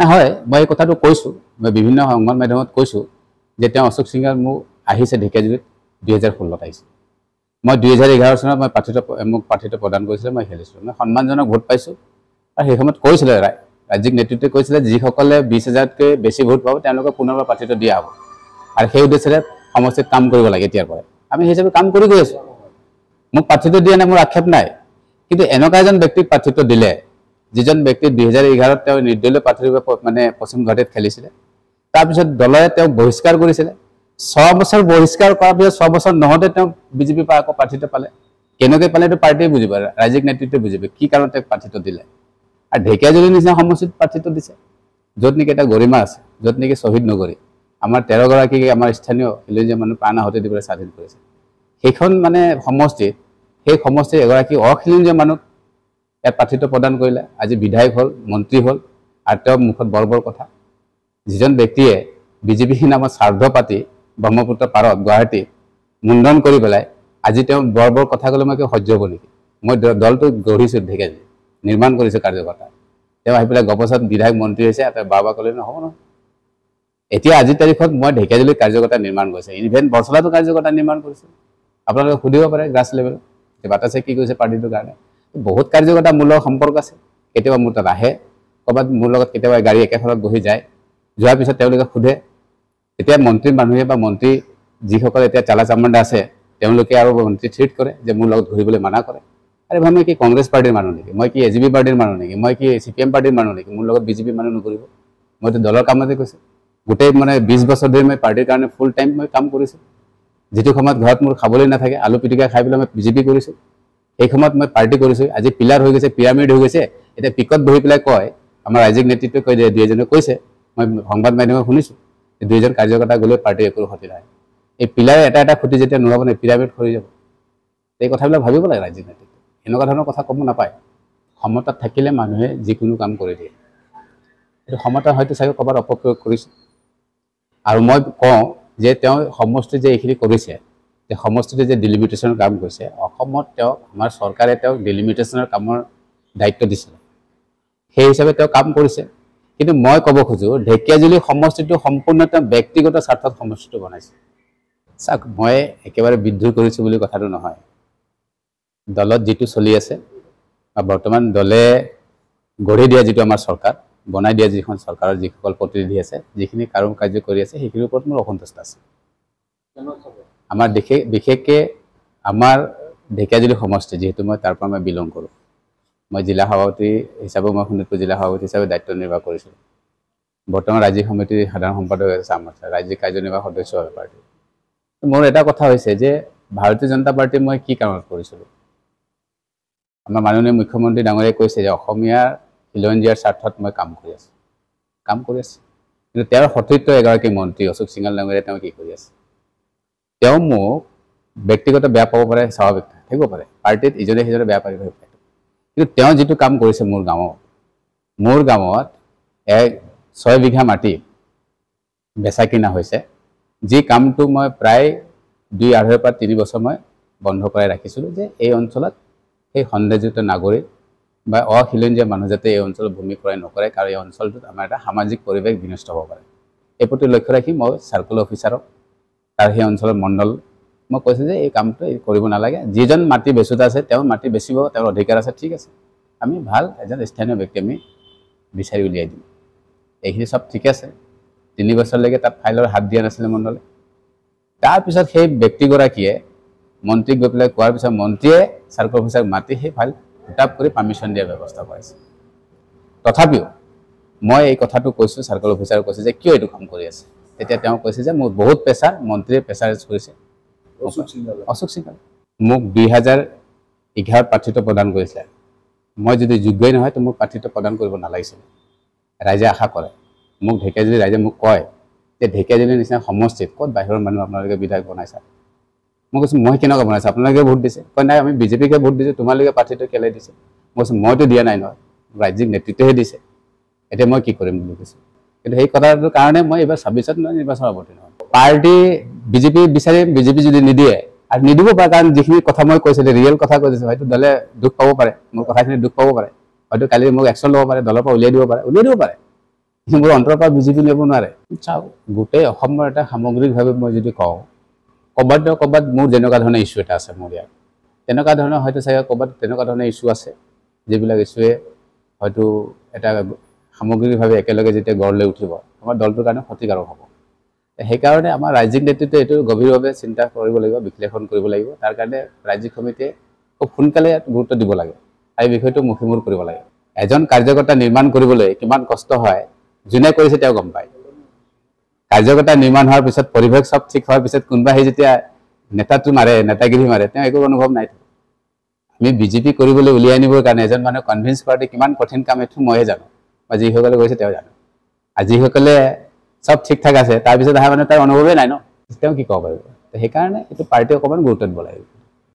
না হয় মই এই কথাটো কৈছোঁ, মই বিভিন্ন সংবাদ মাধ্যমত কৈছোঁ যে তেওঁ অশোক সিংহাল মোক আহিছে ঢেকীয়াজুলিত 2016 আহিছে। মই 2011 চনত মই মোক প্ৰাৰ্থিত্ব প্ৰদান কৰিছিলে, মই খেলিছিলোঁ, মই সন্মানজনক ভোট পাইছোঁ। আৰু সেই সময়ত কৈছিলে ৰাজ্যিক নেতৃত্বে কৈছিলে যিসকলে 20,000তকৈ বেছি ভোট পাব তেওঁলোকক পুনৰবাৰ প্ৰাৰ্থিত্ব দিয়া হ'ব। আৰু সেই উদ্দেশ্যে সমষ্টিত কাম কৰিব লাগে এতিয়াৰ পৰাই। আমি সেই হিচাপে কাম কৰি গৈ আছোঁ। মোক প্ৰাৰ্থিত্ব দিয়া নাই, মোৰ আক্ষেপ নাই। কিন্তু এনেকুৱা এজন ব্যক্তিক প্ৰাৰ্থিত্ব দিলে যিজন ব্যক্তি 2011 তেওঁ নিৰ্দলীয় প্ৰাৰ্থীৰ মানে পশ্চিম গুৱাহাটীত খেলিছিলে। তাৰপিছত দলে তেওঁক বহিষ্কাৰ কৰিছিলে। 6 বছৰ বহিষ্কাৰ কৰাৰ পিছত 6 বছৰ নহওঁতে তেওঁ বিজেপিৰ পৰা আকৌ প্ৰাৰ্থিত্ব পালে। কেনেকৈ পালে এইটো পাৰ্টিয়ে বুজিব, ৰাজ্যিক নেতৃত্বে বুজিব কি কাৰণত তেওঁক প্ৰাৰ্থিত্ব দিলে। আৰু ঢেকীয়াজুলিৰ নিচিনা সমষ্টিত প্ৰাৰ্থিত্ব দিছে য'ত নেকি এটা গৰিমা আছে, য'ত নেকি শ্বহীদ নগৰী আমাৰ 13গৰাকী আমাৰ স্থানীয় খিলঞ্জীয়া মানুহ প্ৰাণ আহুতি দিবলৈ স্বাধীন কৰিছে। সেইখন মানে সমষ্টিত সেই সমষ্টিৰ এগৰাকী অখিলঞ্জীয়া মানুহ ইয়াত প্ৰাৰ্থিত্ব প্ৰদান কৰিলে। আজি বিধায়ক হ'ল, মন্ত্ৰী হ'ল, আৰু তেওঁৰ মুখত বৰ বৰ কথা। যিজন ব্যক্তিয়ে বিজেপি নামত স্বাৰ্থ পাতি ব্ৰহ্মপুত্ৰ পাৰত গুৱাহাটী মুণ্ডন কৰি পেলাই আজি তেওঁ বৰ বৰ কথা ক'লে মই সহ্য হ'ব নেকি? মই দলটো গঢ়িছোঁ, ঢেকীয়াজুলি নিৰ্মাণ কৰিছোঁ কাৰ্যকৰ্তা। তেওঁ আহি পেলাই গপচত বিধায়ক মন্ত্ৰী হৈছে, বাবা ক'লে নহ'ব নহয়। এতিয়া আজিৰ তাৰিখত মই ঢেকীয়াজুলি কাৰ্যকৰ্তা নিৰ্মাণ কৰিছোঁ, ইভেন বৰচলাতো কাৰ্যকৰ্তা নিৰ্মাণ কৰিছোঁ। আপোনালোকে সুধিব পাৰে গ্ৰাছ লেভেলত যে বাটাছে কি কৰিছে পাৰ্টিটোৰ কাৰণে। বহুত কাৰ্যকৰ্তা মোৰ লগত সম্পৰ্ক আছে, কেতিয়াবা মোৰ তাত আহে, ক'ৰবাত মোৰ লগত কেতিয়াবা গাড়ী একেখনত বহি যায়। যোৱাৰ পিছত তেওঁলোকে সোধে, এতিয়া মন্ত্ৰীৰ মানুহে বা মন্ত্ৰী যিসকল এতিয়া চালা চামাণ্ডা আছে তেওঁলোকে আৰু মন্ত্ৰী ট্ৰিট কৰে যে মোৰ লগত ঘূৰিবলৈ মানা কৰে। আৰে ভাই মই কি কংগ্ৰেছ পাৰ্টিৰ মানুহ নেকি? মই কি AGP পাৰ্টিৰ মানুহ নেকি? মই কি CPM পাৰ্টিৰ মানুহ নেকি? মোৰ লগত BJP মানুহ নকৰিব? মইতো দলৰ কামতে কৈছোঁ। গোটেই মানে 20 বছৰ ধৰি মই পাৰ্টিৰ কাৰণে ফুল টাইম মই কাম কৰিছোঁ। যিটো সময়ত ঘৰত মোৰ খাবলৈ নাথাকে, আলু পিটিকা খাই পেলাই মই BJP কৰিছোঁ। এই সময়ত মই পাৰ্টি কৰিছোঁ। আজি পিলাৰ হৈ গৈছে, পিৰামিড হৈ গৈছে। এতিয়া পিকত বহি পেলাই কয়, আমাৰ ৰাজ্যিক নেতৃত্বই কৈ দিয়ে, 2এজনে কৈছে, মই সংবাদ মাধ্যমত শুনিছোঁ, 2জন কাৰ্যকৰ্তা গ'লে পাৰ্টিৰ একো ক্ষতি নাই। এই পিলাৰে এটা খুঁটি যেতিয়া নোলাব নাই, পিৰামিড সৰি যাব। এই কথাবিলাক ভাবিব লাগে ৰাজ্যিক নেতৃত্বে। এনেকুৱা ধৰণৰ কথা ক'ব নাপায়। ক্ষমতাত থাকিলে মানুহে যিকোনো কাম কৰি দিয়ে। এইটো ক্ষমতা হয়তো চাগে ক'ৰবাত অপপ্ৰয়োগ কৰিছে। আৰু মই কওঁ যে তেওঁ সমষ্টিত যে এইখিনি কৰিছে, যে সমষ্টিতে যে ডিলিমিটেশ্যনৰ কাম কৰিছে, অসমত তেওঁ আমাৰ চৰকাৰে তেওঁক ডিলিমিটেশ্যনৰ কামৰ দায়িত্ব দিছিলে। সেই হিচাপে তেওঁ কাম কৰিছে। কিন্তু মই ক'ব খোজোঁ ঢেকীয়াজুলি সমষ্টিটো সম্পূৰ্ণ তেওঁ ব্যক্তিগত স্বাৰ্থত সমষ্টিটো বনাইছে। চাওক, মই একেবাৰে বিদ্ৰোহ কৰিছোঁ বুলি কথাটো নহয়। দলত যিটো চলি আছে বা বৰ্তমান দলে গঢ়ি দিয়া যিটো আমাৰ চৰকাৰ, বনাই দিয়া যিখন চৰকাৰৰ যিসকল প্ৰতিনিধি আছে, যিখিনি কাৰ্য কৰি আছে, সেইখিনিৰ ওপৰত মোৰ অসন্তুষ্ট আছে। আমাৰ বিশেষকৈ আমাৰ ঢেকীয়াজুলি সমষ্টি, যিহেতু মই তাৰ পৰা মই বিলং কৰোঁ, মই জিলা সভাপতি হিচাপে মই শোণিতপুৰ জিলা সভাপতি হিচাপে দায়িত্ব নিৰ্বাহ কৰিছোঁ। বৰ্তমান ৰাজ্যিক সমিতিৰ সাধাৰণ সম্পাদক আছে আমাৰ ৰাজ্যিক কাৰ্যনিৰ্বাহক সদস্য হয় পাৰ্টি। মোৰ এটা কথা হৈছে যে ভাৰতীয় জনতা পাৰ্টি মই কি কাৰণত কৰিছিলোঁ। আমাৰ মাননীয় মুখ্যমন্ত্ৰী ডাঙৰীয়াই কৈছে যে অসমীয়াৰ খিলঞ্জীয়াৰ স্বাৰ্থত মই কাম কৰি আছোঁ। কিন্তু তেওঁৰ সতীৰ্থ এগৰাকী মন্ত্ৰী অশোক সিংহাল ডাঙৰীয়াই তেওঁ কি কৰি আছে? তেওঁ মোক ব্যক্তিগত বেয়া পাব পাৰে, স্বাভাৱিক থাকিব পাৰে, পাৰ্টিত ইজনে সিজনে বেয়া পাব পাৰে। কিন্তু তেওঁ যিটো কাম কৰিছে মোৰ গাঁৱত 6 বিঘা মাটি বেচা কিনা হৈছে, যি কামটো মই প্ৰায় 2-2.5 পৰা 3 বছৰ মই বন্ধ কৰাই ৰাখিছিলোঁ যে এই অঞ্চলত সেই সন্দেহযুক্ত নাগৰিক বা অখিলঞ্জীয়া মানুহ যাতে এই অঞ্চলত ভূমি ক্ৰয় নকৰে, কাৰণ এই অঞ্চলটোত আমাৰ এটা সামাজিক পৰিৱেশ বিনষ্ট হ'ব পাৰে। এই প্ৰতি লক্ষ্য ৰাখি মই চাৰ্কল অফিচাৰক তাৰ সেই অঞ্চলৰ মণ্ডল মই কৈছোঁ যে এই কামটো কৰিব নালাগে। যিজন মাটি বেচোঁতা আছে তেওঁ মাটি বেচিব, তেওঁৰ অধিকাৰ আছে, ঠিক আছে, আমি ভাল এজন স্থানীয় ব্যক্তি আমি বিচাৰি উলিয়াই দিম। এইখিনি চব ঠিক আছে। 3 বছৰলৈকে তাত ফাইলৰ হাত দিয়া নাছিলে মণ্ডলে। তাৰপিছত সেই ব্যক্তিগৰাকীয়ে মন্ত্ৰীক গৈ পেলাই কোৱাৰ পিছত মন্ত্ৰীয়ে চাৰ্কল অফিচাৰক মাতি সেই ফাইল উটাপ কৰি পাৰ্মিশ্যন দিয়াৰ ব্যৱস্থা কৰাইছে। তথাপিও মই এই কথাটো কৈছোঁ, চাৰ্কল অফিচাৰক কৈছোঁ যে কিয় এইটো কাম কৰি আছে। তেতিয়া তেওঁ কৈছে যে মোৰ বহুত প্ৰেছাৰ, মন্ত্ৰীয়ে প্ৰেছাৰাইজ কৰিছে। অশোক সিংহাল মোক 2011 প্ৰাৰ্থিত্ব প্ৰদান কৰিছিলে। মই যদি যোগ্যই নহয় তো মোক প্ৰাৰ্থিত্ব প্ৰদান কৰিব নালাগিছিলে। ৰাইজে আশা কৰে, মোক ঢেকীয়াজুলি ৰাইজে মোক কয় যে ঢেকীয়াজুলিৰ নিচিনা সমষ্টিত ক'ত বাহিৰৰ মানুহ আপোনালোকে বিধায়ক বনাইছা। মই কৈছোঁ মই কেনেকুৱা বনাইছোঁ, আপোনালোকে ভোট দিছে। কয় নাই আমি BJPকে ভোট দিছোঁ, তোমালোকে প্ৰাৰ্থিত্ব কেলে দিছে। মই কৈছোঁ মইতো দিয়া নাই নহয়, ৰাজ্যিক নেতৃত্বহে দিছে, এতিয়া মই কি কৰিম বুলি কৈছোঁ। কিন্তু সেই কথাটোৰ কাৰণে মই এইবাৰ 26ত নিৰ্বাচন অৱতীৰ্ণ হ'ম। পাৰ্টি BJP বিচাৰিম, BJP যদি নিদিয়ে আৰু নিদিব পাৰে, কাৰণ যিখিনি কথা মই কৈছিলোঁ ৰিয়েল কথা কৈছোঁ, হয়তো দলে দুখ পাব পাৰে, মোৰ কথাখিনি দুখ পাব পাৰে, হয়তো কালি মোক একশ্যন ল'ব পাৰে, দলৰ পৰা উলিয়াই দিব পাৰে। মোৰ অন্তৰৰ পৰা বিজেপি নিব নোৱাৰে চাওক গোটেই অসমৰ এটা সামগ্ৰিকভাৱে মই যদি কওঁ ক'ৰবাত মোৰ যেনেকুৱা ধৰণৰ ইছ্যু এটা আছে মোৰ ইয়াত তেনেকুৱা ধৰণৰ হয়তো চাগে ক'ৰবাত তেনেকুৱা ধৰণৰ ইছ্যু আছে যিবিলাক ইছ্যুৱে হয়তো এটা সামগ্ৰিকভাৱে একেলগে যেতিয়া গঢ় লৈ উঠিব আমাৰ দলটোৰ কাৰণে ক্ষতিকাৰক হ'ব সেইকাৰণে আমাৰ ৰাজ্যিক নেতৃত্বে এইটো গভীৰভাৱে চিন্তা কৰিব লাগিব বিশ্লেষণ কৰিব লাগিব তাৰ কাৰণে ৰাজ্যিক সমিতিয়ে খুব সোনকালে গুৰুত্ব দিব লাগে এই বিষয়টো মুখিমূৰ কৰিব লাগে এজন কাৰ্যকৰ্তা নিৰ্মাণ কৰিবলৈ কিমান কষ্ট হয় যোনে কৰিছে তেওঁ গম পায় কাৰ্যকৰ্তা নিৰ্মাণ হোৱাৰ পিছত পৰিৱেশ সব ঠিক হোৱাৰ পিছত কোনোবা সেই যেতিয়া নেতাটো মাৰে নেতাগিৰি মাৰে তেওঁ একো অনুভৱ নাই আমি বিজেপি কৰিবলৈ উলিয়াই নিবৰ কাৰণে এজন মানুহ কনভিন্স কৰাটো কিমান কঠিন কাম এইটো মইহে জানো বা যিসকলে গৈছে তেওঁ জানো আৰু যিসকলে সব ঠিক ঠাক আছে তাৰপিছত অহা মানে তাৰ অনুভৱেই নাই ন তেওঁ কি ক'ব পাৰিব সেইকাৰণে এইটো পাৰ্টি অকণমান গুৰুত্ব দিব লাগিব